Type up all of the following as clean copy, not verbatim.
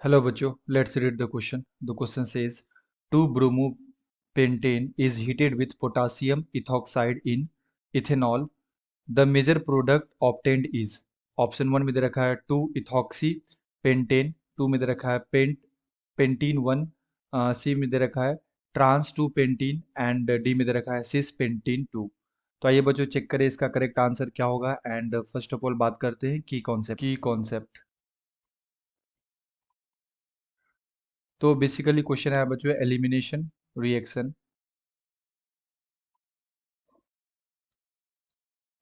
Hello बच्चों, let's read the question. The question says 2-bromopentane is heated with potassium ethoxide in ethanol. The major product obtained is option 1 में दे रखा है 2 ethoxy pentane, 2 में दे रखा है pentene 1, सी में दे रखा है ट्रांस 2 पेंटीन एंड डी में दे रखा है सिस पेंटीन 2। तो आइए बच्चों चेक करें इसका करेक्ट आंसर क्या होगा। एंड फर्स्ट ऑफ ऑल बात करते हैं की कॉन्सेप्ट। तो बेसिकली क्वेश्चन है बच्चों elimination reaction,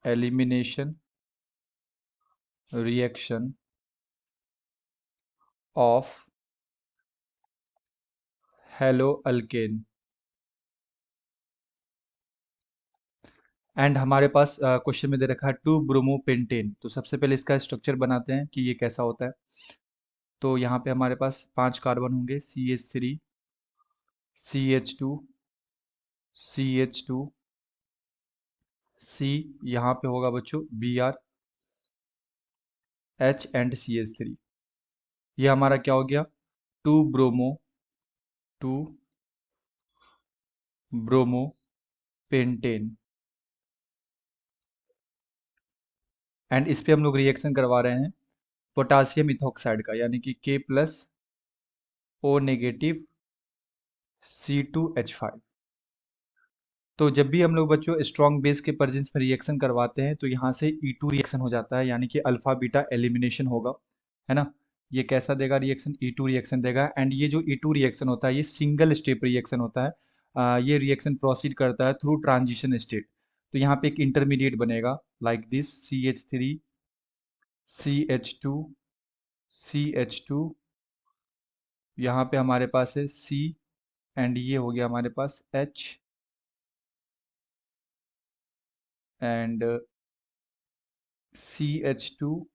elimination reaction of hello alkane. And हमारे पास क्वेश्चन में दे रखा है 2 ब्रोमोपेंटेन। तो सबसे पहले इसका स्ट्रक्चर बनाते हैं कि ये कैसा होता है। तो यहाँ पे हमारे पास 5 कार्बन होंगे, CH3, CH2, CH2, C, यहाँ पे होगा बच्चों Br, H एंड CH3। ये हमारा क्या हो गया, to bromo to bromopentane. And इस पे हम लोग रिएक्शन करवा रहे हैं पोटासियम इथॉक्साइड का, यानी कि K+O- C2H5। तो जब भी हम लोग बच्चों स्ट्रॉन्ग बेस के प्रेजेंस में रिएक्शन करवाते हैं तो यहाँ से E2 रिएक्शन हो जाता है, यानी कि अल्फा बीटा एलिमिनेशन होगा, है ना। ये कैसा देगा रिएक्शन, E2 रिएक्शन देगा। एंड ये जो E2 रिएक्शन होता है ये सिंगल स्टेप रिएक्शन होता है। ये रिएक्शन प्रोसीड करता है थ्रू ट्रांजिशन स्टेट। तो यहाँ पे एक इंटरमीडिएट बनेगा like this CH3, CH2, CH2, यहाँ पे हमारे पास है C एंड ये हो गया हमारे पास H and CH2,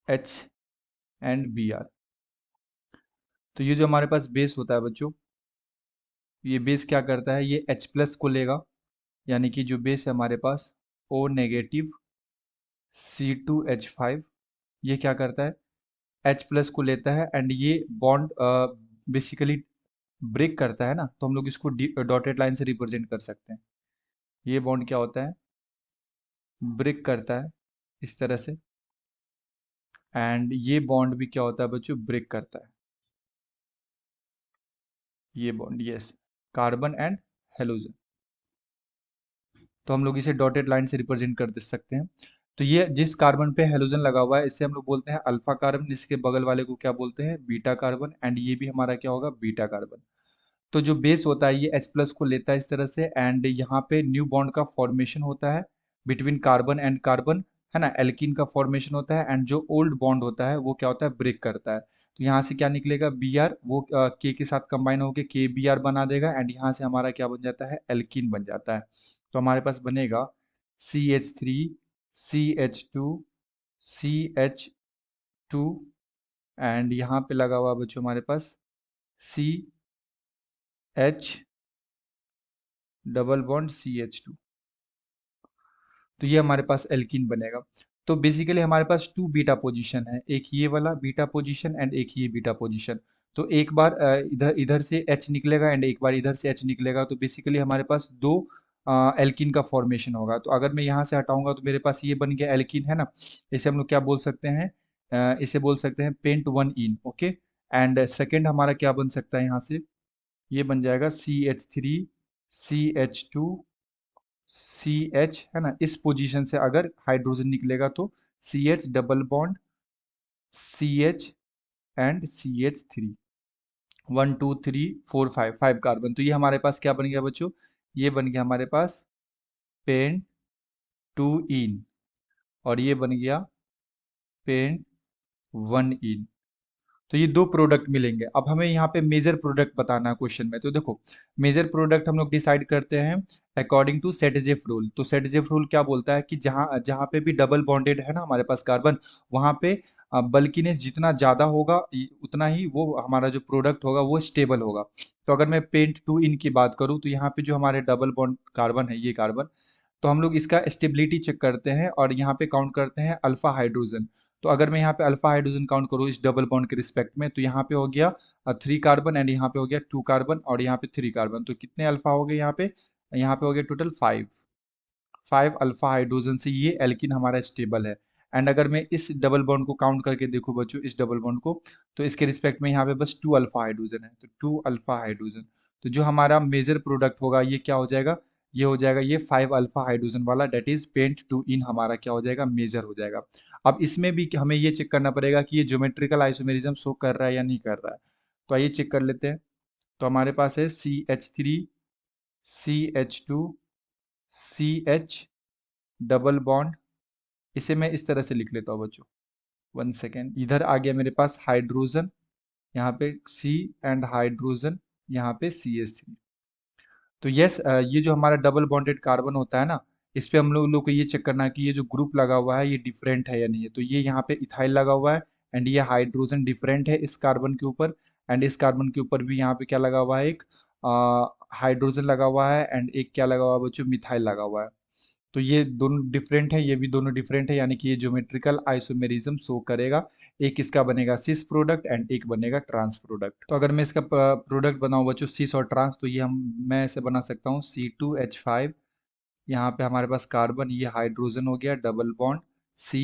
H and Br। तो ये जो हमारे पास बेस होता है बच्चों, ये बेस क्या करता है, ये H+ को लेगा, यानी कि जो बेस है हमारे पास O- C2H5, ये क्या करता है H+ को लेता है एंड ये बॉन्ड बेसिकली ब्रेक करता है ना। तो हम लोग इसको डॉटेड लाइन से रिप्रेजेंट कर सकते हैं। ये बॉन्ड क्या होता है, ब्रेक करता है इस तरह से। एंड ये बॉन्ड भी क्या होता है बच्चों, ब्रेक करता है। ये bond, yes, carbon and halogen. तो हम लोग इसे डॉटेड लाइन से रिप्रेजेंट कर दे सकते हैं। तो ये जिस कार्बन पे हेलोजन लगा हुआ है इसे हम लोग बोलते हैं अल्फा कार्बन, इसके बगल वाले को क्या बोलते हैं, बीटा कार्बन। एंड ये भी हमारा क्या होगा, बीटा कार्बन। तो जो बेस होता है ये H+ को लेता है इस तरह से, एंड यहाँ पे न्यू बॉन्ड का फॉर्मेशन होता है बिटवीन कार्बन एंड कार्बन, है ना, एल्कीन का फॉर्मेशन होता है। एंड जो ओल्ड बॉन्ड होता है वो क्या होता है, ब्रेक करता है। तो यहाँ से क्या निकलेगा, Br, वो K के साथ कंबाइन होकर KBr बना देगा एंड यहाँ से हमारा क्या बन जाता है, एल्कीन बन जाता है। तो हमारे पास बनेगा CH3, CH2, CH2 एंड यहाँ पे लगा हुआ बच्चों हमारे पास CH डबल बॉन्ड CH2। तो ये हमारे पास एल्कीन बनेगा। तो बेसिकली हमारे पास 2 बीटा पोजीशन है, एक ये वाला बीटा पोजीशन एंड एक ये बीटा पोजीशन। तो एक बार इधर इधर से H निकलेगा एंड एक बार इधर से H निकलेगा। तो बेसिकली हमारे पास दो एल्कीन का फॉर्मेशन होगा। तो अगर मैं यहाँ से हटाऊंगा तो मेरे पास ये बन गया एल्कीन, है ना। इसे हम लोग क्या बोल सकते हैं, इसे बोल सकते हैं paint 1 in, okay. And second हमारा क्या बन सकता है, यहाँ से ये बन जाएगा CH3, CH2, CH, है ना। इस पोजीशन से अगर हाइड्रोजन निकलेगा तो CH double bond CH and CH3, 1 2 3 4 5, 5 carbon. तो ये हमारे पास क्या बन गया बच्चों, ये बन गया हमारे पास पेंट 2 इन, और ये बन गया पेंट 1 इन। तो ये दो प्रोडक्ट मिलेंगे। अब हमें यहाँ पे मेजर प्रोडक्ट बताना है क्वेश्चन में। तो देखो मेजर प्रोडक्ट हम लोग डिसाइड करते हैं अकॉर्डिंग टू सेटजेफ रूल। तो सेटजेफ रूल क्या बोलता है कि जहाँ जहाँ पे भी डबल बॉन्डेड है ना हमारे पास कार्बन, वहाँ पे बल्किनेस जितना ज़्यादा होगा उतना ही वो हमारा जो प्रोडक्ट होगा वो स्टेबल होगा। तो अगर मैं पेंट 2 इन की बात करूँ तो यहाँ पे जो हमारे डबल बॉन्ड कार्बन है, ये कार्बन, तो हम लोग इसका स्टेबिलिटी चेक करते हैं और यहाँ पे काउंट करते हैं अल्फा हाइड्रोजन। तो अगर मैं यहाँ पे अल्फा हाइड्रोजन काउंट करूँ इस डबल बॉन्ड के रिस्पेक्ट में, तो यहाँ पे हो गया 3 कार्बन एंड यहाँ पे हो गया 2 कार्बन और यहाँ पे 3 कार्बन। तो कितने अल्फा हो गए यहाँ पे? यहाँ पे हो गया टोटल 5 अल्फा हाइड्रोजन से ये एल्किन हमारा स्टेबल है। एंड अगर मैं इस डबल बॉन्ड को काउंट करके देखूं बच्चों, इस डबल बॉन्ड को, तो इसके रिस्पेक्ट में यहाँ पे बस 2 अल्फा हाइड्रोजन है, तो 2 अल्फा हाइड्रोजन। तो जो हमारा मेजर प्रोडक्ट होगा ये क्या हो जाएगा? ये हो जाएगा ये 5 अल्फा हाइड्रोजन वाला, डेट इज पेंट टू इन हमारा क्या हो जाएगा? मेजर हो जाएगा। अब इसमें भी हमें ये चेक करना पड़ेगा कि ये ज्योमेट्रिकल आइसोमेरिज्म शो कर रहा है या नहीं कर रहा है। तो आइए चेक कर लेते हैं। तो हमारे पास है CH3 CH2 CH double bond. इसे मैं इस तरह से लिख लेता हूँ बच्चों, 1 सेकेंड। इधर आ गया मेरे पास हाइड्रोजन, यहाँ पे C एंड हाइड्रोजन, यहाँ पे CH3। तो यस, ये जो हमारा डबल बॉन्डेड कार्बन होता है ना, इस पे हम लोग को ये चेक करना है कि ये जो ग्रुप लगा हुआ है ये डिफरेंट है या नहीं है। तो ये यहाँ पे इथाइल लगा हुआ है एंड ये हाइड्रोजन डिफरेंट है इस कार्बन के ऊपर, एंड इस कार्बन के ऊपर भी यहाँ पे क्या लगा हुआ है? एक हाइड्रोजन लगा हुआ है एंड एक क्या लगा हुआ है बच्चों? मिथाइल लगा हुआ है। तो ये दोनों डिफरेंट है, ये भी दोनों डिफरेंट है, यानी कि ये ज्योमेट्रिकल आइसोमेरिज्म शो करेगा। एक इसका बनेगा सिस प्रोडक्ट एंड एक बनेगा ट्रांस प्रोडक्ट। तो अगर मैं इसका प्रोडक्ट बनाऊं बच्चों सिस और ट्रांस, तो ये मैं ऐसे बना सकता हूँ C2H5, यहाँ पे हमारे पास कार्बन, ये हाइड्रोजन हो गया डबल बॉन्ड C,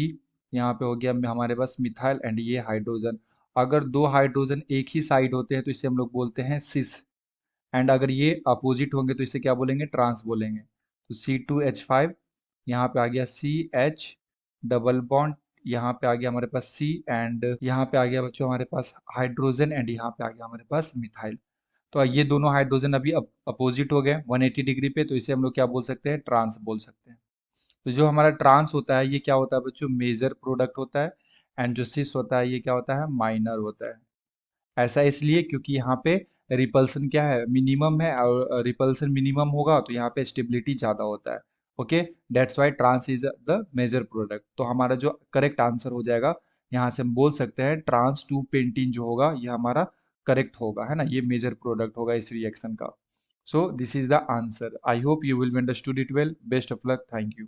यहाँ पे हो गया हमारे पास मिथाइल एंड ये हाइड्रोजन। अगर दो हाइड्रोजन एक ही साइड होते हैं तो इसे हम लोग बोलते हैं सिस, एंड अगर ये अपोजिट होंगे तो इसे क्या बोलेंगे? ट्रांस बोलेंगे। तो C2H5, यहाँ पे आ गया CH डबल बॉन्ड, यहाँ पे आ गया हमारे पास C एंड यहाँ पे आ गया बच्चों हमारे पास हाइड्रोजन एंड यहाँ पे आ गया हमारे पास मिथाइल। तो ये दोनों हाइड्रोजन अभी अपोजिट हो गए 180 डिग्री पे, तो इसे हम लोग क्या बोल सकते हैं? ट्रांस बोल सकते हैं। तो जो हमारा ट्रांस होता है ये क्या होता है बच्चों? मेजर प्रोडक्ट होता है। एंड जो सिस होता है ये क्या होता है? माइनर होता है। ऐसा इसलिए क्योंकि यहाँ पे रिपल्सन क्या है? मिनिमम है, और रिपल्सन मिनिमम होगा तो यहाँ पे स्टेबिलिटी ज़्यादा होता है। Okay, that's why trans is the major product. तो हमारा जो करेक्ट आंसर हो जाएगा, यहाँ से हम बोल सकते हैं ट्रांस टू पेंटीन जो होगा ये हमारा करेक्ट होगा, है ना? ये मेजर प्रोडक्ट होगा इस रिएक्शन का। So this is the answer. I hope you will understood it well. Best of luck. Thank you.